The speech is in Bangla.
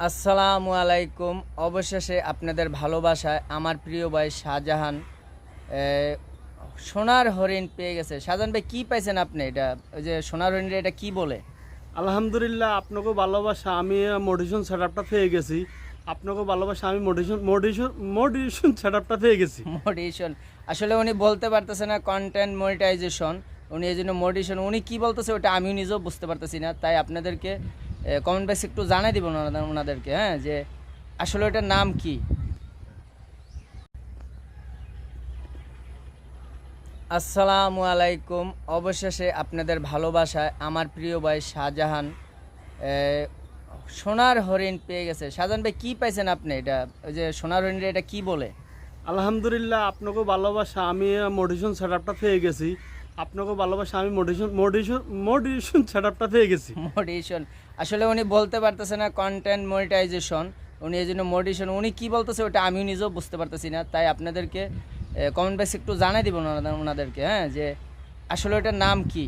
আসসালামু আলাইকুম। অবশেষে আপনাদের ভালোবাসায় আমার প্রিয় ভাই শাহজাহান এ, সোনার হরিণ পেয়ে গেছে। শাহজাহান ভাই কি পাইছেন আপনি? এটা ওই যে সোনার হরিণ, এটা কি বলে? আলহামদুলিল্লাহ, আপনাকেও ভালোবাসা আমি মোটিভেশন সেটআপটা পেয়ে গেছি। আপনাকেও ভালোবাসা আমি মোটিভেশন সেটআপটা পেয়ে গেছি। মোটিভেশন। আসলে উনি বলতে পারতেছে না কন্টেন্ট মনিটাইজেশন, উনি এই জন্য মোটিভেশন উনি কি বলতেছে ওটা আমিও নিজেও বুঝতে পারতেছি না। তাই আপনাদেরকে কমেন্ট বক্সে একটু জানাই দিব ওনাদেরকে, হ্যাঁ, যে আসলে ওটার নাম কি। আসসালামু আলাইকুম। অবশেষে আপনাদের ভালোবাসায় আমার প্রিয় ভাই শাহজাহান এ, সোনার হরিণ পেয়ে গেছে। শাহজাহান ভাই কি পাইছেন আপনি? এটা ওই যে সোনার হরিণ, এটা কি বলে? আলহামদুলিল্লাহ, আপনাকেও ভালোবাসা আমি মোটিভেশন সেটআপটা পেয়ে গেছি। আপনাকেও ভালোবাসা আমি মোটিভেশন সেটআপটা পেয়ে গেছি। মোটিভেশন। আসলে উনি বলতে পারতেছে না কন্টেন্ট মনিটাইজেশন, উনি এই জন্য মোটিভেশন উনি কি বলতেছে ওটা আমিও নিজেও বুঝতে পারতেছি না। তাই আপনাদেরকে কমেন্ট বক্সে একটু জানাই দিব ওনাদেরকে, হ্যাঁ, যে আসলে ওটার নাম কি।